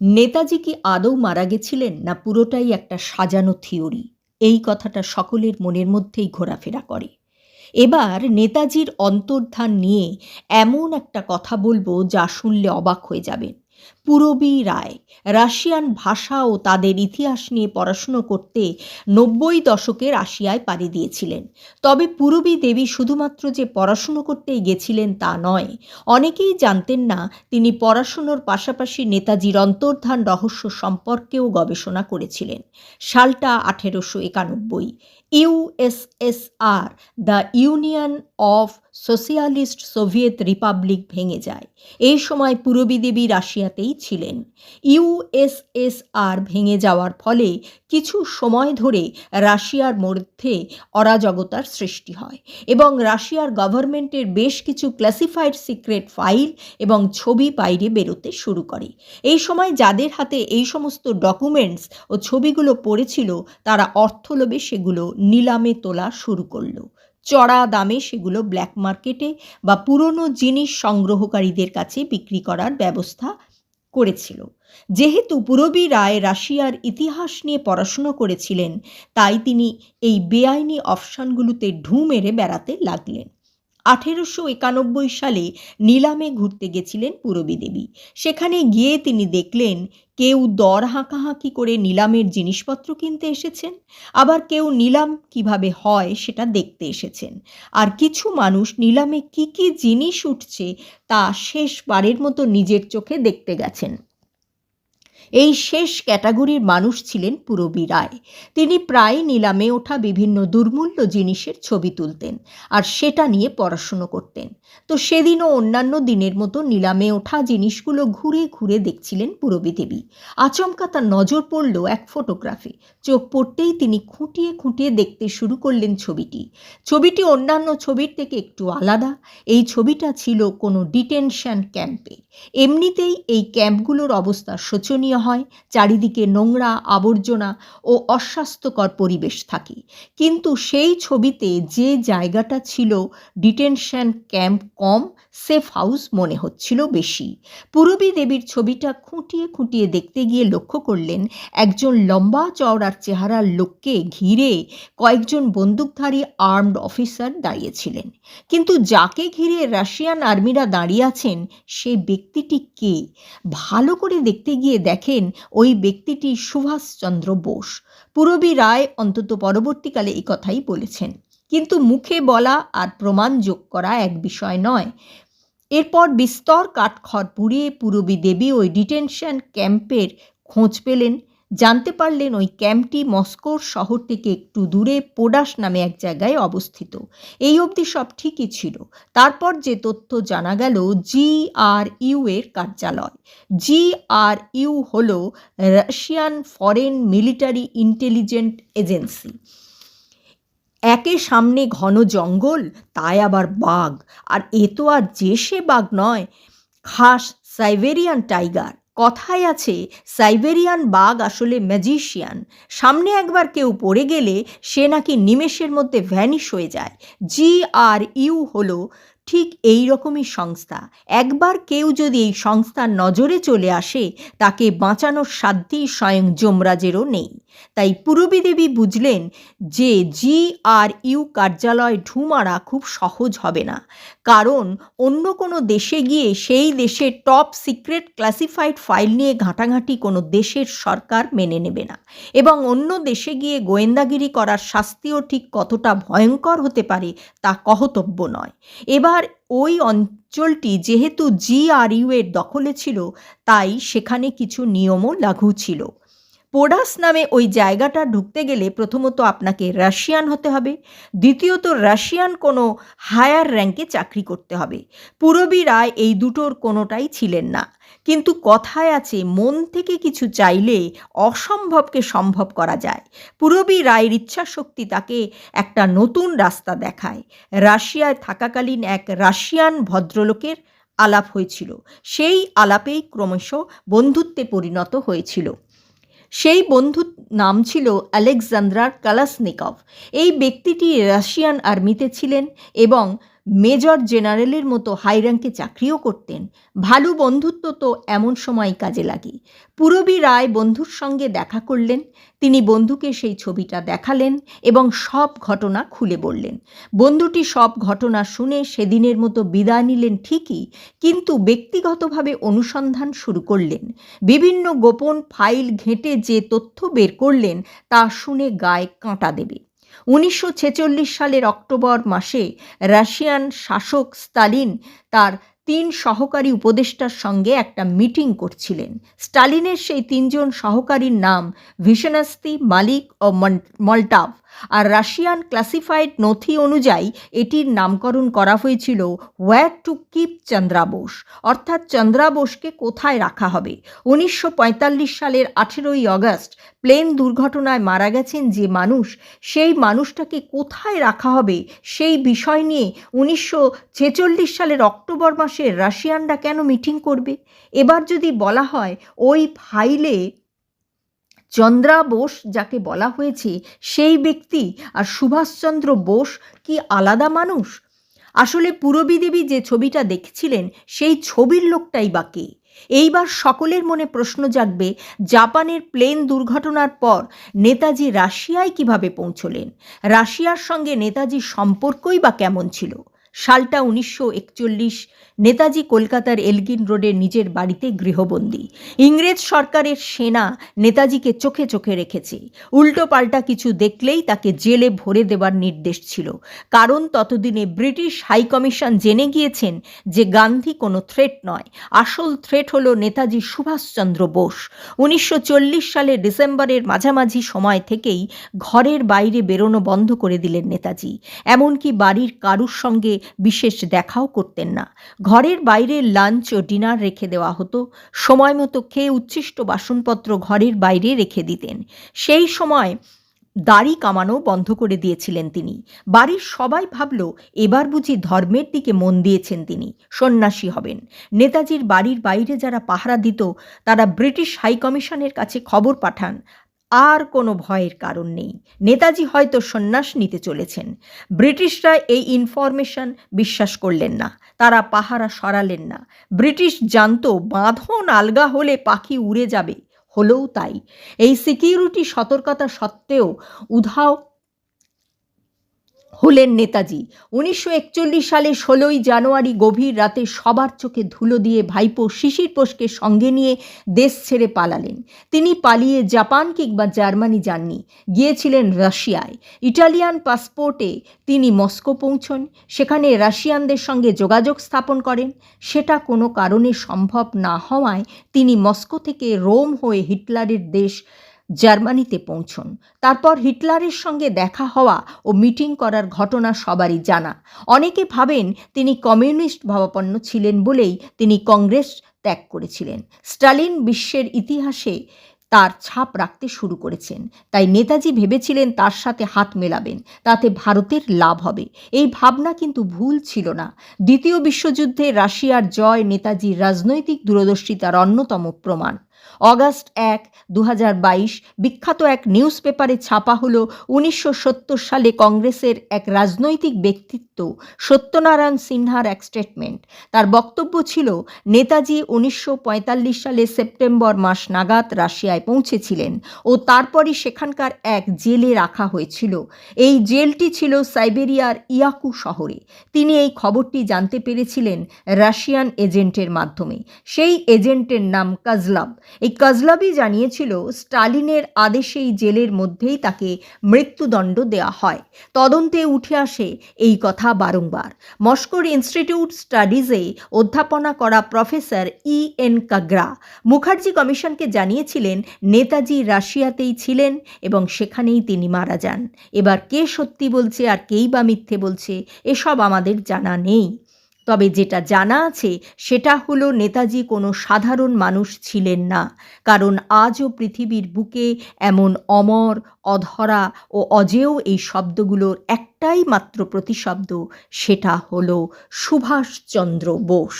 নেতাজি কি আদৌ মারা গেছিলেন, না পুরোটাই একটা সাজানো থিওরি? এই কথাটা সকলের মনের মধ্যেই ঘোরাফেরা করে। এবার নেতাজির অন্তর্ধান নিয়ে এমন একটা কথা বলবো যা শুনলে অবাক হয়ে যাবেন। পূরবী রায় রাশিয়ান ভাষা ও তাদের ইতিহাস নিয়ে পড়াশুনো করতে ৯০ দশকে রাশিয়ায় পাড়ি দিয়েছিলেন। তবে পূরবী দেবী শুধুমাত্র যে পড়াশুনো করতেই গেছিলেন তা নয়, অনেকেই জানতেন না তিনি পড়াশুনোর পাশাপাশি নেতাজির অন্তর্ধান রহস্য সম্পর্কেও গবেষণা করেছিলেন। সালটা ১৮৯১। USSR, the union of socialist Soviet Republic ভেঙে যায়। এই সময় পূরবী দেবী রাশিয়াতেই ছিলেন। ইউএসএসআর ভেঙে যাওয়ার ফলে কিছু সময় ধরে রাশিয়ার মধ্যে অরাজকতার সৃষ্টি হয় এবং রাশিয়ার গভর্নমেন্টের বেশ কিছু ক্লাসিফাইড সিক্রেট ফাইল এবং ছবি বাইরে বেরোতে শুরু করে। এই সময় যাদের হাতে এই সমস্ত ডকুমেন্টস ও ছবিগুলো পড়েছিল তারা অর্থলোভে সেগুলো নিলামে তোলা শুরু করলো। চড়া দামে সেগুলো ব্ল্যাক মার্কেটে বা পুরনো জিনিস সংগ্রহকারীদের কাছে বিক্রি করার ব্যবস্থা করেছিল। যেহেতু পূরবী রায় রাশিয়ার ইতিহাস নিয়ে পড়াশুনো করেছিলেন, তাই তিনি এই বেআইনি অপশনগুলোতে ঢুঁ মেরে বেড়াতে লাগলেন। ১৮৯১ সালে নিলামে ঘুরতে গেছিলেন পূরবী দেবী। সেখানে গিয়ে তিনি দেখলেন কেউ দর হাঁকাহাঁকি করে নিলামের জিনিসপত্র কিনতে এসেছেন, আবার কেউ নিলাম কিভাবে হয় সেটা দেখতে এসেছেন, আর কিছু মানুষ নিলামে কি কি জিনিস উঠছে তা শেষবারের মতো নিজের চোখে দেখতে গেছেন। এই শেষ ক্যাটাগরির মানুষ ছিলেন পূরবী রায়। তিনি প্রায় নিলামে ওঠা বিভিন্ন দুর্মূল্য জিনিসের ছবি তুলতেন আর সেটা নিয়ে পড়াশুনো করতেন। তো সেদিনও অন্যান্য দিনের মতো নিলামে ওঠা জিনিসগুলো ঘুরে ঘুরে দেখছিলেন পূরবী দেবী। আচমকা তার নজর পড়ল এক ফটোগ্রাফে। চোখ পড়তেই তিনি খুঁটিয়ে খুঁটিয়ে দেখতে শুরু করলেন ছবিটি অন্যান্য ছবির থেকে একটু আলাদা। এই ছবিটা ছিল কোনো ডিটেনশন ক্যাম্পের। এমনিতেই এই ক্যাম্পগুলোর অবস্থা শোচনীয় হয়, চারিদিকে নোংরা, আবর্জনা ও অস্বাস্থ্যকর পরিবেশ থাকে। কিন্তু সেই ছবিতে যে জায়গাটা ছিল ডিটেনশন ক্যাম্প কম, সেফ হাউস মনে হচ্ছিল বেশি। পূরবী দেবীর ছবিটা খুঁটিয়ে খুঁটিয়ে দেখতে গিয়ে লক্ষ্য করলেন একজন লম্বা চওড়ার চেহারার লোককে ঘিরে কয়েকজন বন্দুকধারী আর্মড অফিসার দাঁড়িয়েছিলেন। কিন্তু যাকে ঘিরে রাশিয়ান আর্মিরা দাঁড়িয়ে আছেন সেই ব্যক্তিটি কে? ভালো করে দেখতে গিয়ে দেখেন ওই ব্যক্তিটি সুভাষচন্দ্র বোস। পূরবী রায় অন্তত পরবর্তীকালে এই কথাই বলেছেন, কিন্তু মুখে বলা আর প্রমাণ যোগ করা এক বিষয় নয়। এরপর বিস্তর কাঠখড় পুড়িয়ে পূরবী দেবী ওই ডিটেনশন ক্যাম্পের খোঁজ পেলেন। জানতে পারলেন ওই ক্যাম্পটি মস্কোর শহর থেকে একটু দূরে পোডাস নামে এক জায়গায় অবস্থিত। এই অবধি সব ঠিকই ছিল। তারপর যে তথ্য জানা গেল, GRU এর কার্যালয়। GRU হল Russian foreign military intelligent agency. একে সামনে ঘন জঙ্গল, তাই আবার বাঘ, আর এ তো আর যে সে বাঘ নয়, খাস সাইবেরিয়ান টাইগার। কথায় আছে সাইবেরিয়ান বাঘ আসলে ম্যাজিশিয়ান। সামনে একবার কেউ পড়ে গেলে সে নাকি নিমেষের মধ্যে ভ্যানিশ হয়ে যায়। GRU হলো ঠিক এই রকমই সংস্থা। একবার কেউ যদি এই সংস্থার নজরে চলে আসে, তাকে বাঁচানোর সাধ্যই স্বয়ং যমরাজেরও নেই। তাই পূরবী দেবী বুঝলেন যে GRU কার্যালয় ঢুঁ মারা খুব সহজ হবে না, কারণ অন্য কোনো দেশে গিয়ে সেই দেশের টপ সিক্রেট ক্লাসিফাইড ফাইল নিয়ে ঘাঁটাঘাঁটি কোনো দেশের সরকার মেনে নেবে না, এবং অন্য দেশে গিয়ে গোয়েন্দাগিরি করার শাস্তিও ঠিক কতটা ভয়ঙ্কর হতে পারে তা কহতব্য নয়। এবার ওই অঞ্চলটি যেহেতু GRU এর দখলে ছিল, তাই সেখানে কিছু নিয়মও লাগু ছিল। পোডাস নামে ওই জায়গাটা ঢুকতে গেলে প্রথমত আপনাকে রাশিয়ান হতে হবে, দ্বিতীয়ত রাশিয়ান কোনো হায়ার র্যাঙ্কে চাকরি করতে হবে। পূরবী রায় এই দুটোর কোনোটাই ছিলেন না, কিন্তু কথায় আছে মন থেকে কিছু চাইলে অসম্ভবকে সম্ভব করা যায়। পূরবী রায়ের ইচ্ছাশক্তি তাকে একটা নতুন রাস্তা দেখায়। রাশিয়ায় থাকাকালীন এক রাশিয়ান ভদ্রলোকের আলাপ হয়েছিল। সেই আলাপেই ক্রমশ বন্ধুত্বে পরিণত হয়েছিল। সেই বন্ধুর নাম ছিল আলেকজান্দ্রার কালাসনিকভ। এই ব্যক্তিটি রাশিয়ান আর্মিতে ছিলেন এবং মেজর জেনারেলের মতো হাই র্যাঙ্কে চাকরিও করতেন। ভালো বন্ধুত্ব তো এমন সময় কাজে লাগে। পূরবী রায় বন্ধুর সঙ্গে দেখা করলেন। তিনি বন্ধুকে সেই ছবিটা দেখালেন এবং সব ঘটনা খুলে বললেন। বন্ধুটি সব ঘটনা শুনে সেদিনের মতো বিদায় নিলেন ঠিকই, কিন্তু ব্যক্তিগতভাবে অনুসন্ধান শুরু করলেন। বিভিন্ন গোপন ফাইল ঘেঁটে যে তথ্য বের করলেন তা শুনে গায়ে কাঁটা দেবে। 1946 সালের অক্টোবর মাসে রাশিয়ান শাসক স্তালিন তার 3 সহকারী উপদেষ্টার সঙ্গে একটা মিটিং করছিলেন। স্টালিনের সেই 3 জন সহকারীর নাম ভিশনাস্তি, মালিক ও মল্টাভ। আর রাশিয়ান ক্লাসিফাইড নথি অনুযায়ী এটির নামকরণ করা হয়েছিল হোয়ার টু কিপ চন্দ্রা বোস, অর্থাৎ চন্দ্রা বোসকে কোথায় রাখা হবে। 1945 সালের 18ই আগস্ট প্লেন দুর্ঘটনায় মারা গেছেন যে মানুষ, সেই মানুষটাকে কোথায় রাখা হবে সেই বিষয় নিয়ে 1946 সালের অক্টোবর মাসে রাশিয়ানরা কেন মিটিং করবে? এবার যদি বলা হয় ওই ফাইলে চন্দ্রা বোস যাকে বলা হয়েছে সেই ব্যক্তি আর সুভাষচন্দ্র বোস কি আলাদা মানুষ? আসলে পূরবী দেবী যে ছবিটা দেখছিলেন সেই ছবির লোকটাই বা কে? এইবার সকলের মনে প্রশ্ন জাগবে, জাপানের প্লেন দুর্ঘটনার পর নেতাজি রাশিয়ায় কিভাবে পৌঁছলেন? রাশিয়ার সঙ্গে নেতাজির সম্পর্কই বা কেমন ছিল? সালটা 1941। নেতাজি কলকাতার এলগিন রোডের নিজের বাড়িতে গৃহবন্দী। ইংরেজ সরকারের সেনা নেতাজিকে চোখে চোখে রেখেছে। উল্টো পাল্টা কিছু দেখলেই তাকে জেলে ভরে দেবার নির্দেশ ছিল, কারণ ততদিনে ব্রিটিশ হাইকমিশন জেনে গিয়েছেন যে গান্ধী কোনো থ্রেট নয়, আসল থ্রেট হলো নেতাজি সুভাষচন্দ্র বোস। 1940 সালের ডিসেম্বরের মাঝামাঝি সময় থেকেই ঘরের বাইরে বেরোনো বন্ধ করে দিলেন নেতাজি। এমনকি বাড়ির কারুর সঙ্গে বিশেষ দেখাও করতেন না। ঘরের বাইরে লাঞ্চ ও ডিনার রেখে দেওয়া হতো। সময় মতো খেয়ে উচ্ছিষ্ট বাসনপত্র ঘরের বাইরে রেখে দিতেন। সেই সময় দাড়ি কামানো বন্ধ করে দিয়েছিলেন তিনি। বাড়ির সবাই ভাবল এবার বুঝি ধর্মের দিকে মন দিয়েছেন তিনি, সন্ন্যাসী হবেন। নেতাজির বাড়ির বাইরে যারা পাহারা দিত তারা ব্রিটিশ হাইকমিশনের কাছে খবর পাঠান, আর কোনো ভয়ের কারণ নেই, নেতাজি হয়তো সন্ন্যাস নিতে চলেছেন। ব্রিটিশরা এই ইনফরমেশন বিশ্বাস করলেন না, তারা পাহারা সরালেন না। ব্রিটিশ জানতো বাঁধন আলগা হলে পাখি উড়ে যাবে, হলেও তাই। এই সিকিউরিটি সতর্কতা সত্ত্বেও উধাও হলেন নেতাজি। 1941 সালে 16ই জানুয়ারি গভীর রাতে সবার চোখে ধুলো দিয়ে ভাইপো শিশির বোসকে সঙ্গে নিয়ে দেশ ছেড়ে পালালেন। তিনি পালিয়ে জাপান কিংবা জার্মানি যাননি, গিয়েছিলেন রাশিয়ায়। ইটালিয়ান পাসপোর্টে তিনি মস্কো পৌঁছন, সেখানে রাশিয়ানদের সঙ্গে যোগাযোগ স্থাপন করেন। সেটা কোনো কারণে সম্ভব না হওয়ায় তিনি মস্কো থেকে রোম হয়ে হিটলারের দেশ জার্মানিতে পৌঁছন। তারপর হিটলারের সঙ্গে দেখা হওয়া ও মিটিং করার ঘটনা সবারই জানা। অনেকে ভাবেন তিনি কমিউনিস্ট ভাবাপন্ন ছিলেন বলেই তিনি কংগ্রেস ত্যাগ করেছিলেন। স্টালিন বিশ্বের ইতিহাসে তার ছাপ রাখতে শুরু করেছেন, তাই নেতাজি ভেবেছিলেন তার সাথে হাত মেলাবেন, তাতে ভারতের লাভ হবে। এই ভাবনা কিন্তু ভুল ছিল না। দ্বিতীয় বিশ্বযুদ্ধে রাশিয়ার জয় নেতাজির রাজনৈতিক দূরদর্শিতার অন্যতম প্রমাণ। অগাস্ট 1, 2022 বিখ্যাত এক নিউজ পেপারে ছাপা হলো 1970 সালে কংগ্রেসের এক রাজনৈতিক ব্যক্তিত্ব সত্যনারায়ণ সিনহার এক স্টেটমেন্ট। তার বক্তব্য ছিল, নেতাজি 1945 সালে সেপ্টেম্বর মাস নাগাদ রাশিয়ায় পৌঁছেছিলেন ও তারপরই সেখানকার এক জেলে রাখা হয়েছিল। এই জেলটি ছিল সাইবেরিয়ার ইয়াকু শহরে। তিনি এই খবরটি জানতে পেরেছিলেন রাশিয়ান এজেন্টের মাধ্যমে। সেই এজেন্টের নাম কাজলাভ। এই কাজলাভই জানিয়েছিল স্টালিনের আদেশেই জেলের মধ্যেই তাকে মৃত্যুদণ্ড দেওয়া হয়। তদন্তে উঠে আসে এই কথা বারংবার। মস্কোর ইনস্টিটিউট স্টাডিজে অধ্যাপনা করা প্রফেসর EN কাগ্রা মুখার্জি কমিশনকে জানিয়েছিলেন নেতাজি রাশিয়াতেই ছিলেন এবং সেখানেই তিনি মারা যান। এবার কে সত্যি বলছে আর কেই বা মিথ্যে বলছে এসব আমাদের জানা নেই। তবে যেটা জানা আছে সেটা হলো নেতাজি কোনো সাধারণ মানুষ ছিলেন না, কারণ আজও পৃথিবীর বুকে এমন অমর, অধরা ও অজেয় এই শব্দগুলোর একটাই মাত্র প্রতিশব্দ, সেটা হলো সুভাষচন্দ্র বোস।